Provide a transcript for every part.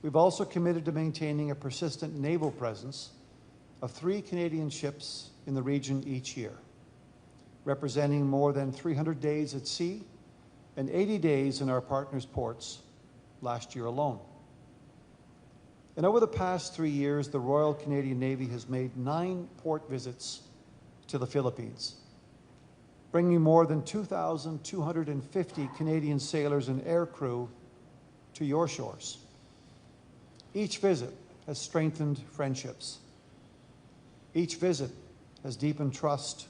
We've also committed to maintaining a persistent naval presence of 3 Canadian ships in the region each year, representing more than 300 days at sea and 80 days in our partners' ports last year alone. And over the past 3 years, the Royal Canadian Navy has made 9 port visits to the Philippines, bringing more than 2,250 Canadian sailors and aircrew to your shores. Each visit has strengthened friendships. Each visit has deepened trust,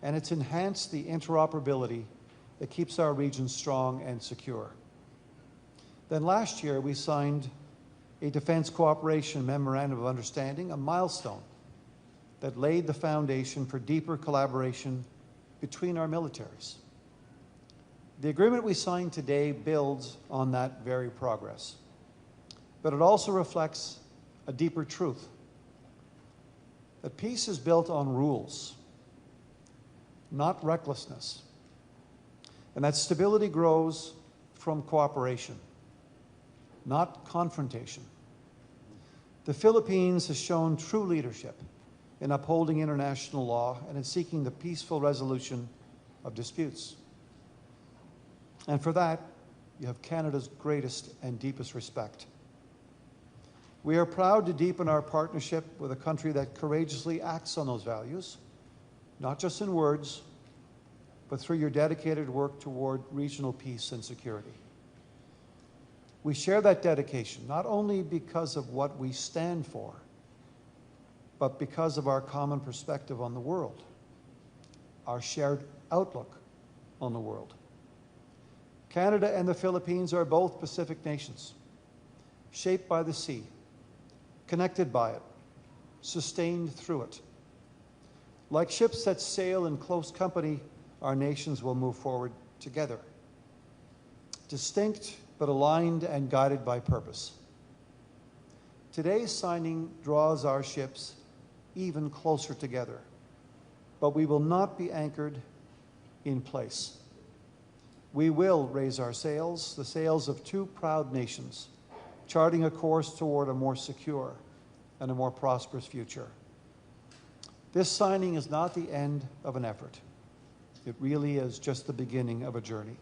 and it's enhanced the interoperability that keeps our region strong and secure. Then last year, we signed a Defense Cooperation Memorandum of Understanding, a milestone that laid the foundation for deeper collaboration between our militaries. The agreement we signed today builds on that very progress, but it also reflects a deeper truth, that peace is built on rules, not recklessness, and that stability grows from cooperation, not confrontation. The Philippines has shown true leadership in upholding international law and in seeking the peaceful resolution of disputes. And for that, you have Canada's greatest and deepest respect. We are proud to deepen our partnership with a country that courageously acts on those values, not just in words, but through your dedicated work toward regional peace and security. We share that dedication not only because of what we stand for, but because of our common perspective on the world, our shared outlook on the world. Canada and the Philippines are both Pacific nations, shaped by the sea, connected by it, sustained through it. Like ships that sail in close company, our nations will move forward together, distinct but aligned and guided by purpose. Today's signing draws our ships even closer together, but we will not be anchored in place. We will raise our sails, the sails of 2 proud nations, charting a course toward a more secure and a more prosperous future. This signing is not the end of an effort. It really is just the beginning of a journey,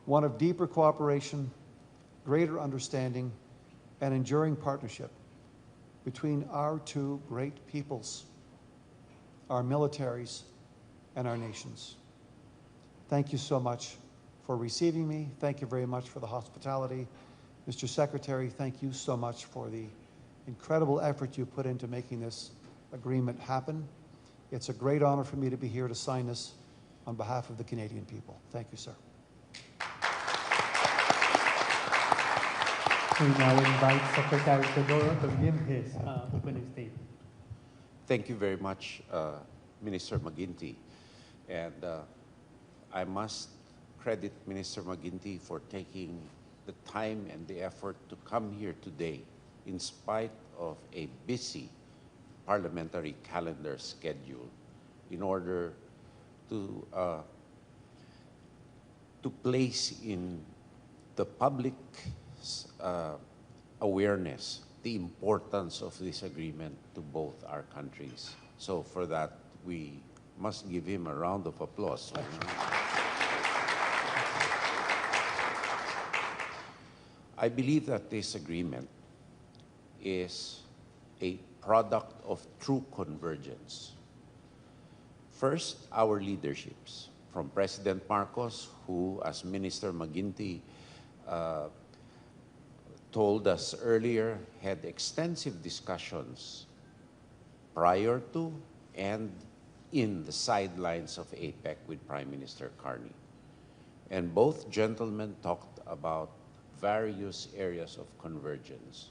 one of deeper cooperation, greater understanding, and enduring partnership between our 2 great peoples, our militaries, and our nations. Thank you so much for receiving me. Thank you very much for the hospitality. Mr. Secretary, thank you so much for the incredible effort you put into making this agreement happen. It's a great honor for me to be here to sign this on behalf of the Canadian people. Thank you, sir. We now invite Secretary Teodoro to give his opening statement. Thank you very much, Minister McGuinty. And I must credit Minister McGuinty for taking the time and the effort to come here today in spite of a busy parliamentary calendar schedule in order to place in the public awareness the importance of this agreement to both our countries. So for that, we must give him a round of applause. I believe that this agreement is a product of true convergence. First, our leaderships, from President Marcos, who, as Minister McGuinty told us earlier, had extensive discussions prior to and in the sidelines of APEC with Prime Minister Carney. And both gentlemen talked about various areas of convergence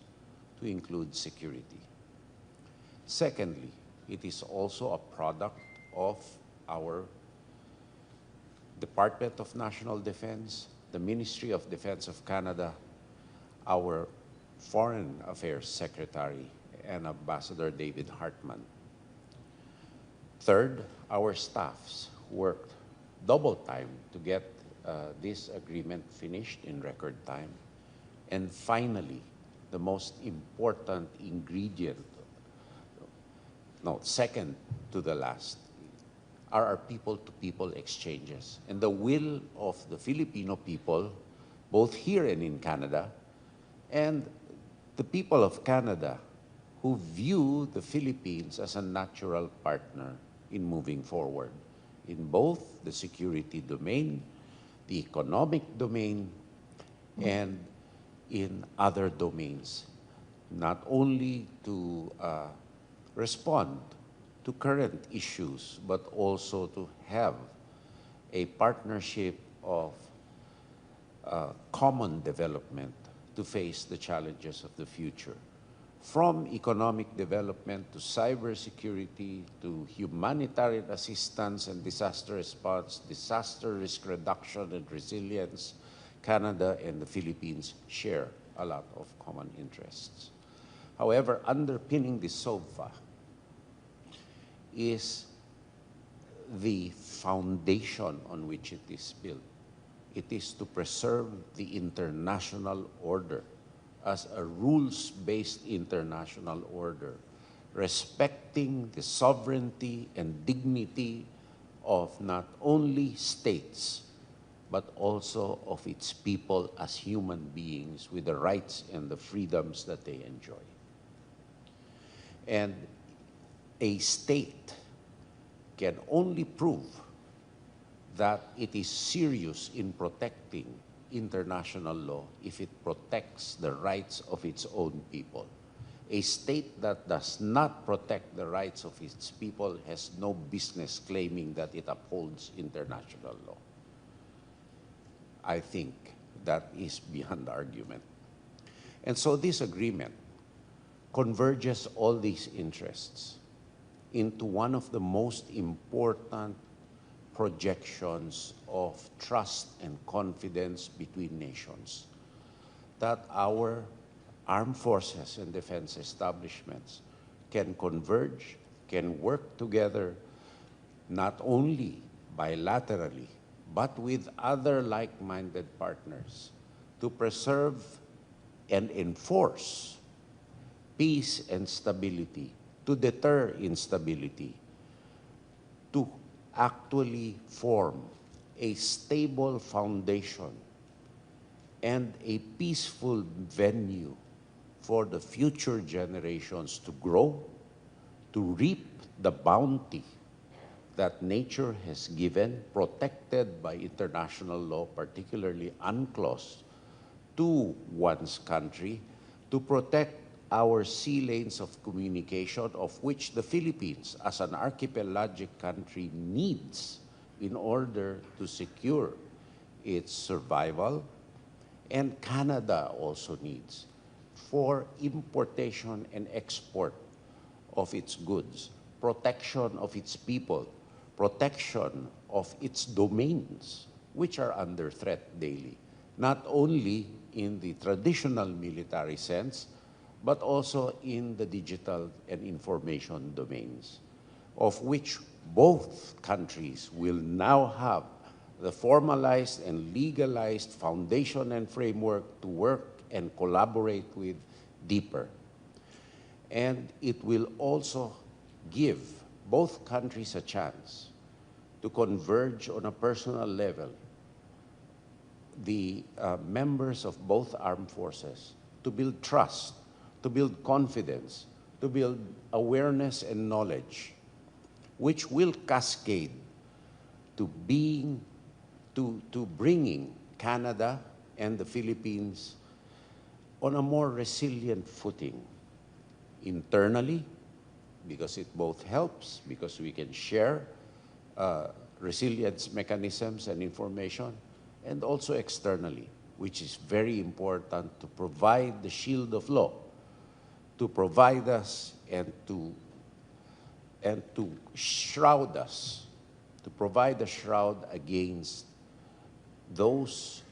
to include security. Secondly, it is also a product of our Department of National Defense, the Ministry of Defense of Canada, our Foreign Affairs Secretary, and Ambassador David Hartman. Third, our staffs worked double time to get this agreement finished in record time. And finally, the most important ingredient, no, second to the last, are our people-to-people exchanges. And the will of the Filipino people, both here and in Canada, and the people of Canada who view the Philippines as a natural partner in moving forward in both the security domain, the economic domain, and in other domains, not only to respond to current issues, but also to have a partnership of common development to face the challenges of the future. From economic development to cybersecurity to humanitarian assistance and disaster response, disaster risk reduction and resilience, Canada and the Philippines share a lot of common interests. However, underpinning the SOVFA is the foundation on which it is built. It is to preserve the international order as a rules-based international order, respecting the sovereignty and dignity of not only states, but also of its people as human beings with the rights and the freedoms that they enjoy. And a state can only prove that it is serious in protecting international law if it protects the rights of its own people. A state that does not protect the rights of its people has no business claiming that it upholds international law. I think that is beyond argument. And so this agreement converges all these interests into one of the most important projections of trust and confidence between nations, that our armed forces and defense establishments can converge, can work together, not only bilaterally, but with other like-minded partners to preserve and enforce peace and stability, to deter instability, to actually form a stable foundation and a peaceful venue for the future generations to grow, to reap the bounty that nature has given, protected by international law, particularly UNCLOS, to one's country, to protect our sea lanes of communication, of which the Philippines, as an archipelagic country, needs in order to secure its survival, and Canada also needs for importation and export of its goods, protection of its people, protection of its domains, which are under threat daily, not only in the traditional military sense, but also in the digital and information domains, of which both countries will now have the formalized and legalized foundation and framework to work and collaborate with deeper. And it will also give both countries a chance to converge on a personal level, the members of both armed forces, to build trust, to build confidence, to build awareness and knowledge, which will cascade to bringing Canada and the Philippines on a more resilient footing internally, because it both helps, because we can share resilience mechanisms and information, and also externally, which is very important to provide the shield of law, to provide us and to shroud us, to provide a shroud against those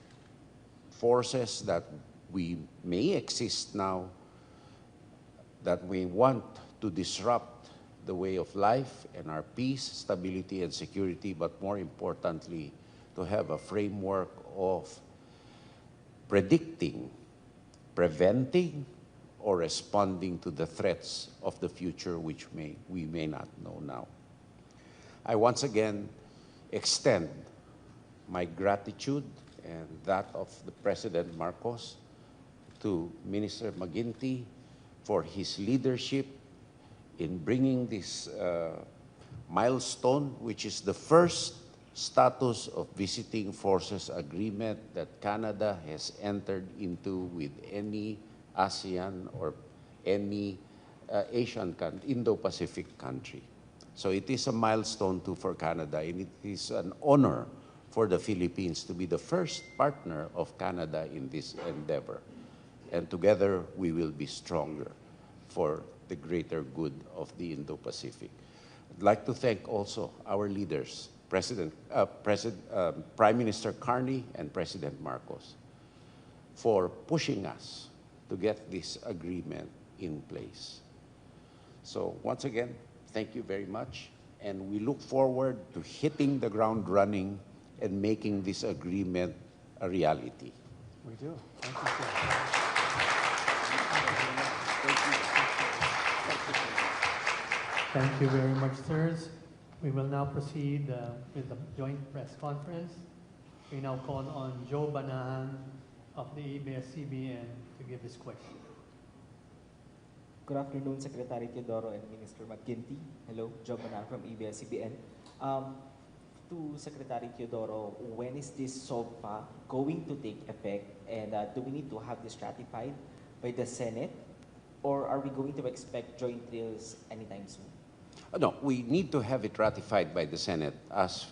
forces that we may exist now, that we want to disrupt the way of life and our peace, stability, and security, but more importantly, to have a framework of predicting preventing or responding to the threats of the future which we may not know now. I once again extend my gratitude and that of the President Marcos to Minister McGuinty for his leadership in bringing this milestone, which is the first status of visiting forces agreement that Canada has entered into with any ASEAN or any Asian country, Indo-Pacific country. So it is a milestone too for Canada, and it is an honor for the Philippines to be the first partner of Canada in this endeavor. And together we will be stronger for the greater good of the Indo-Pacific. I'd like to thank also our leaders, Prime Minister Carney and President Marcos, for pushing us to get this agreement in place. So once again, thank you very much, and we look forward to hitting the ground running and making this agreement a reality. We do. Thank you, sir. Thank you very much, sirs. We will now proceed with the joint press conference. We now call on Joe Banahan of the ABS-CBN to give his question. Good afternoon, Secretary Teodoro and Minister McGuinty. Hello, Joe Banahan from ABS-CBN. To Secretary Teodoro, when is this SOVFA going to take effect, and do we need to have this ratified by the Senate, or are we going to expect joint drills anytime soon? No, we need to have it ratified by the Senate as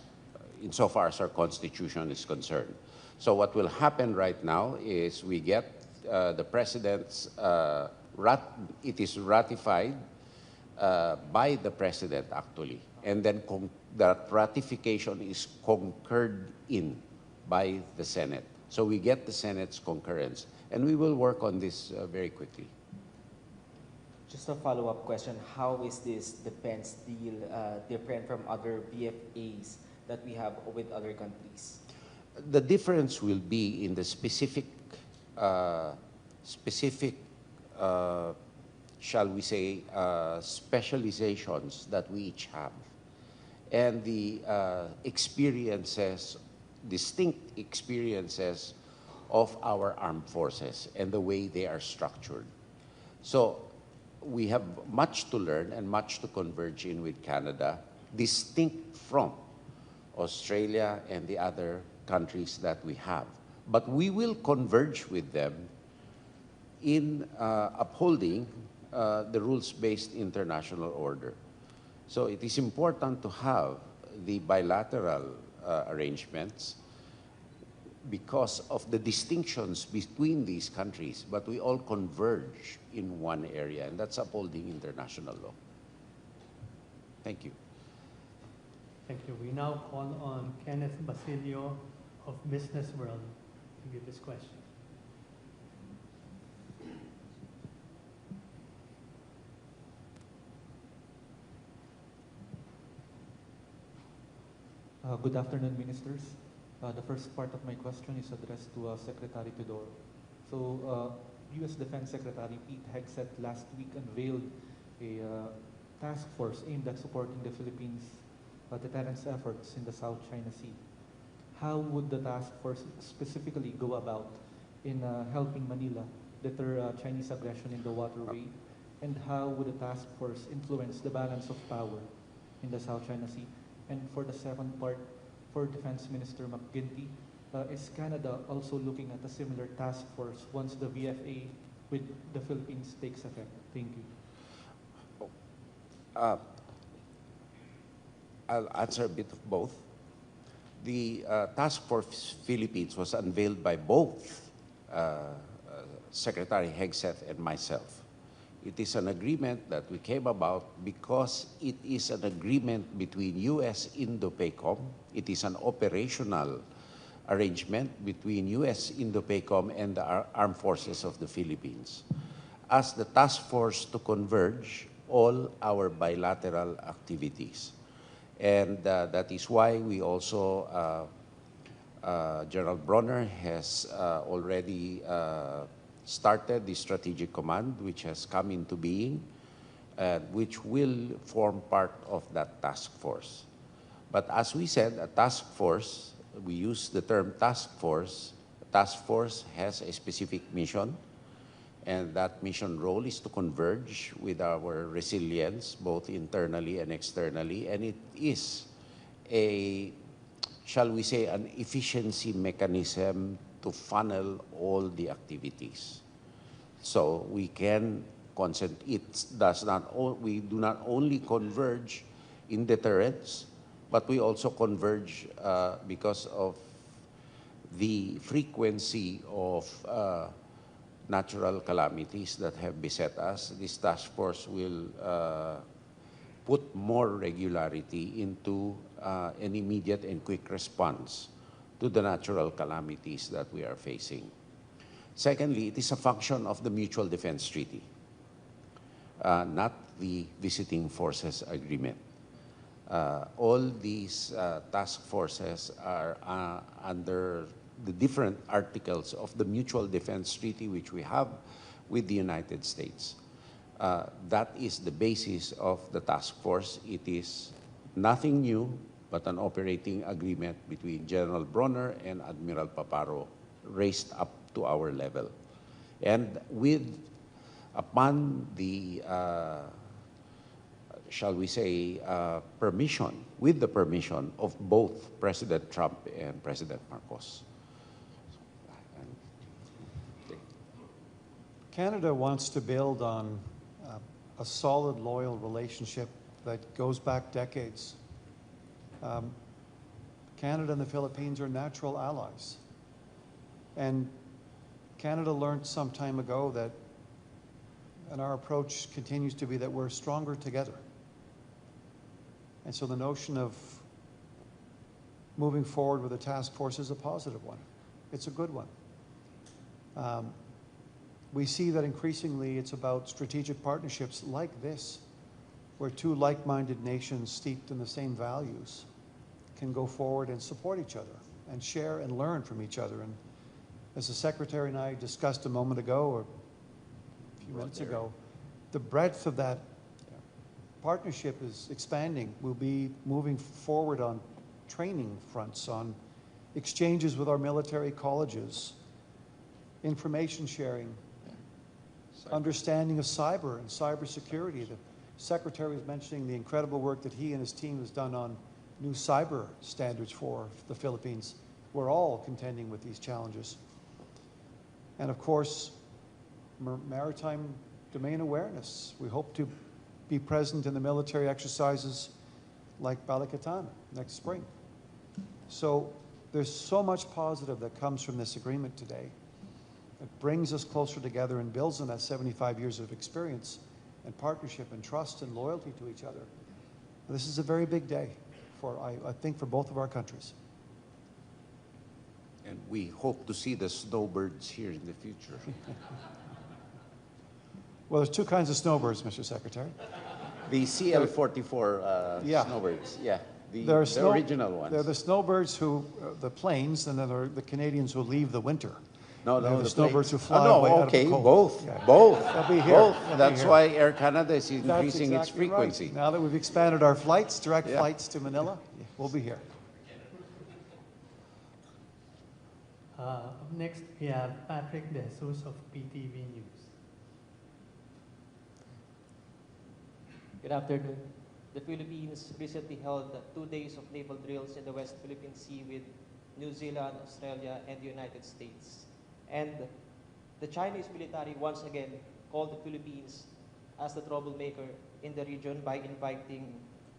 insofar as our Constitution is concerned. So what will happen right now is we get the President's, it is ratified by the President actually, and then that ratification is concurred in by the Senate. So we get the Senate's concurrence, and we will work on this very quickly. Just a follow-up question, how is this defense deal different from other BFAs that we have with other countries? The difference will be in the specific, shall we say, specializations that we each have, and the experiences, distinct experiences of our armed forces and the way they are structured. So we have much to learn and much to converge in with Canada, distinct from Australia and the other countries that we have. But we will converge with them in upholding the rules-based international order. So it is important to have the bilateral arrangements because of the distinctions between these countries, but we all converge in one area, and that's upholding international law. Thank you. Thank you. We now call on Kenneth Basilio of Business World to give his question. Good afternoon, ministers. The first part of my question is addressed to Secretary Teodoro. So, U.S. Defense Secretary Pete Hegseth last week unveiled a task force aimed at supporting the Philippines' deterrence efforts in the South China Sea. How would the task force specifically go about in helping Manila deter Chinese aggression in the waterway? And how would the task force influence the balance of power in the South China Sea? And for the second part, for Defense Minister McGuinty, is Canada also looking at a similar task force once the VFA with the Philippines takes effect? Thank you. I'll answer a bit of both. The Task Force Philippines was unveiled by both Secretary Hegseth and myself. It is an agreement that we came about because it is an agreement between U.S. Indo-PACOM. It is an operational arrangement between U.S. Indo-PACOM and the Armed Forces of the Philippines as the task force to converge all our bilateral activities. And that is why we also, General Bronner has already started the Strategic Command, which has come into being, which will form part of that task force. But as we said, a task force, we use the term task force. A task force has a specific mission, and that mission role is to converge with our resilience, both internally and externally, and it is a, shall we say, an efficiency mechanism to funnel all the activities. So we can we do not only converge in deterrence, but we also converge because of the frequency of natural calamities that have beset us. This task force will put more regularity into an immediate and quick response to the natural calamities that we are facing. Secondly, it is a function of the Mutual Defense Treaty, not the Visiting Forces Agreement. All these task forces are under the different articles of the Mutual Defense Treaty which we have with the United States. That is the basis of the task force. It is nothing new, but an operating agreement between General Bronner and Admiral Paparo raised up to our level. And upon the, shall we say, permission, with the permission of both President Trump and President Marcos. Canada wants to build on a solid, loyal relationship that goes back decades. Canada and the Philippines are natural allies. And Canada learned some time ago that, and our approach continues to be, that we're stronger together. And so the notion of moving forward with a task force is a positive one. It's a good one. We see that increasingly it's about strategic partnerships like this, where two like-minded nations steeped in the same values can go forward and support each other and share and learn from each other. And as the Secretary and I discussed a moment ago, or a few minutes ago, the breadth of that partnership is expanding. We'll be moving forward on training fronts, on exchanges with our military colleges, information sharing, understanding of cyber and cybersecurity. The Secretary was mentioning the incredible work that he and his team has done on new cyber standards for the Philippines. We're all contending with these challenges. And of course, maritime domain awareness. We hope to be present in the military exercises like Balikatan next spring. So there's so much positive that comes from this agreement today. It brings us closer together and builds on that 75 years of experience and partnership and trust and loyalty to each other. This is a very big day for, I think, for both of our countries. And we hope to see the snowbirds here in the future. Well, there's two kinds of snowbirds, Mr. Secretary. The CL-44 Yeah. snowbirds, yeah, the original ones. They're the snowbirds who, the planes, and then there are the Canadians who leave the winter. No, They're no, the snowbirds who fly no, away out of okay, the cold. both, Yeah. both, They'll be here. both. They'll be That's here. why Air Canada is That's increasing its exactly frequency. right. Now that we've expanded our flights, direct Yeah. flights to Manila, we'll be here. Up next, we have Patrick De Jesus of PTV News. Good afternoon. The Philippines recently held 2 days of naval drills in the West Philippine Sea with New Zealand, Australia, and the United States. And the Chinese military once again called the Philippines as the troublemaker in the region by inviting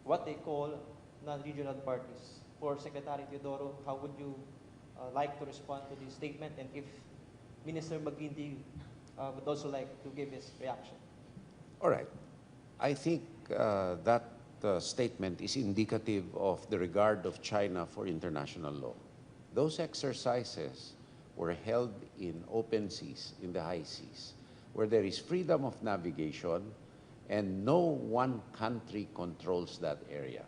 what they call non-regional parties. For Secretary Teodoro, how would you like to respond to this statement, and if Minister McGuinty would also like to give his reaction? All right. I think that statement is indicative of the regard of China for international law. Those exercises were held in open seas, in the high seas, where there is freedom of navigation and no one country controls that area.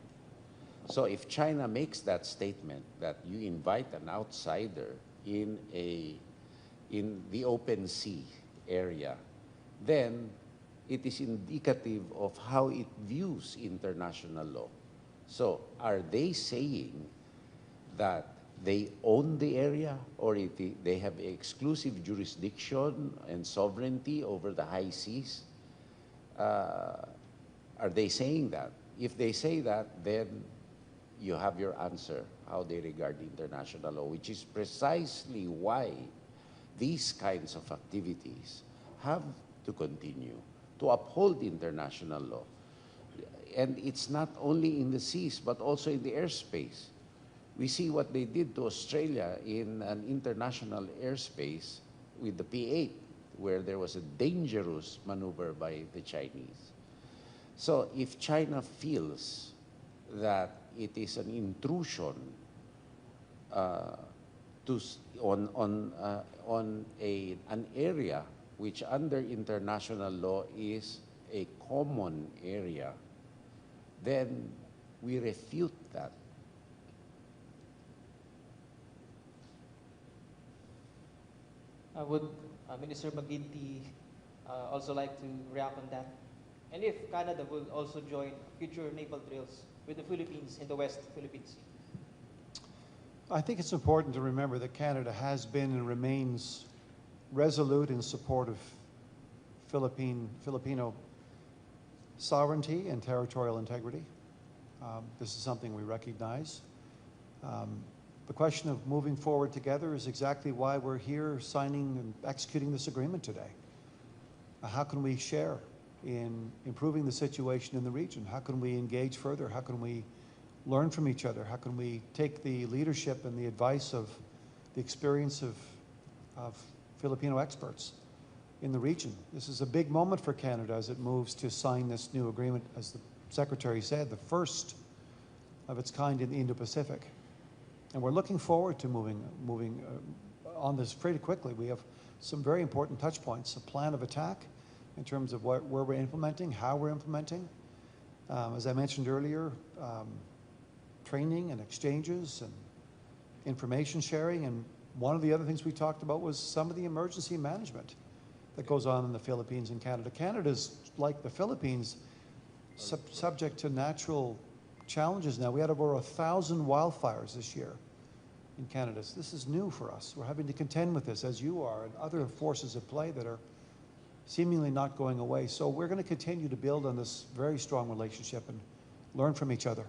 So if China makes that statement that you invite an outsider in the open sea area, then it is indicative of how it views international law. So are they saying that they own the area, or they have exclusive jurisdiction and sovereignty over the high seas? Are they saying that? If they say that, then you have your answer, how they regard international law, which is precisely why these kinds of activities have to continue to uphold international law. And it's not only in the seas, but also in the airspace. We see what they did to Australia in an international airspace with the P-8, where there was a dangerous maneuver by the Chinese. So if China feels that it is an intrusion on an area which under international law is a common area, then we refute that. Would Minister McGuinty also like to react on that? And if Canada will also join future naval drills with the Philippines in the West Philippine Sea? I think it's important to remember that Canada has been and remains resolute in support of Filipino sovereignty and territorial integrity. This is something we recognize. The question of moving forward together is exactly why we're here signing and executing this agreement today. How can we share in improving the situation in the region? How can we engage further? How can we learn from each other? How can we take the leadership and the advice of the experience of Filipino experts in the region? This is a big moment for Canada as it moves to sign this new agreement, as the Secretary said, the first of its kind in the Indo-Pacific. And we're looking forward to moving on this pretty quickly. We have some very important touch points, a plan of attack in terms of where we're implementing, how we're implementing. As I mentioned earlier, training and exchanges and information sharing. And one of the other things we talked about was some of the emergency management that goes on in the Philippines and Canada. Canada's, like the Philippines, subject to natural challenges now. We had over 1,000 wildfires this year in Canada. So this is new for us. We're having to contend with this, as you are, and other forces at play that are seemingly not going away. So we're going to continue to build on this very strong relationship and learn from each other.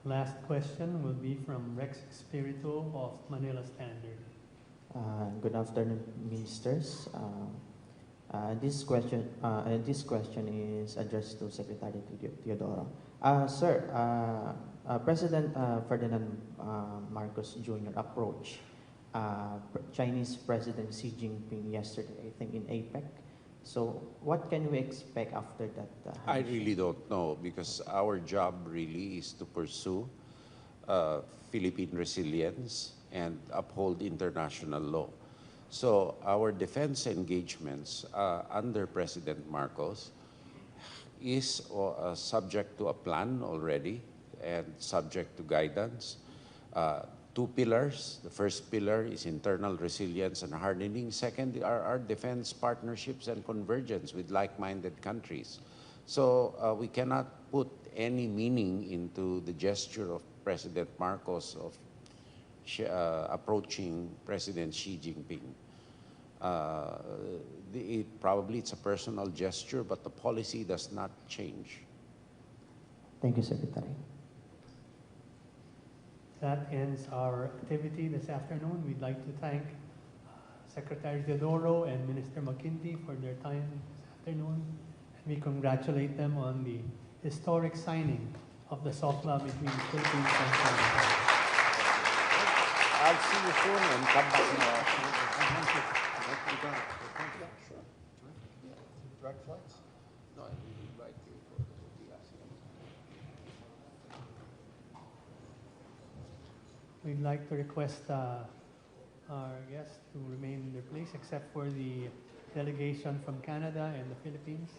Last question will be from Rex Espiritu of Manila Standard. Good afternoon, ministers. This question is addressed to Secretary Teodoro. Sir, President Ferdinand Marcos Jr. approached Chinese President Xi Jinping yesterday, I think in APEC. So what can we expect after that? I really don't know, because our job really is to pursue Philippine resilience and uphold international law. So our defense engagements under President Marcos is subject to a plan already and subject to guidance. Two pillars. The first pillar is internal resilience and hardening. Second are our defense partnerships and convergence with like-minded countries. So we cannot put any meaning into the gesture of President Marcos of approaching President Xi Jinping. Probably it's a personal gesture, but the policy does not change. Thank you, Secretary. That ends our activity this afternoon. We'd like to thank Secretary Teodoro and Minister McGuinty for their time this afternoon. And we congratulate them on the historic signing of the SOVFA between the Philippines and Canada. I'll see you soon and come back. Direct flights? No, I would like you for the We'd like to request our guests to remain in their place, except for the delegation from Canada and the Philippines,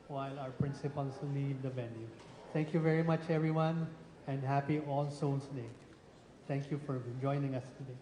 while our principals leave the venue. Thank you very much, everyone, and happy All Souls Day. Thank you for joining us today.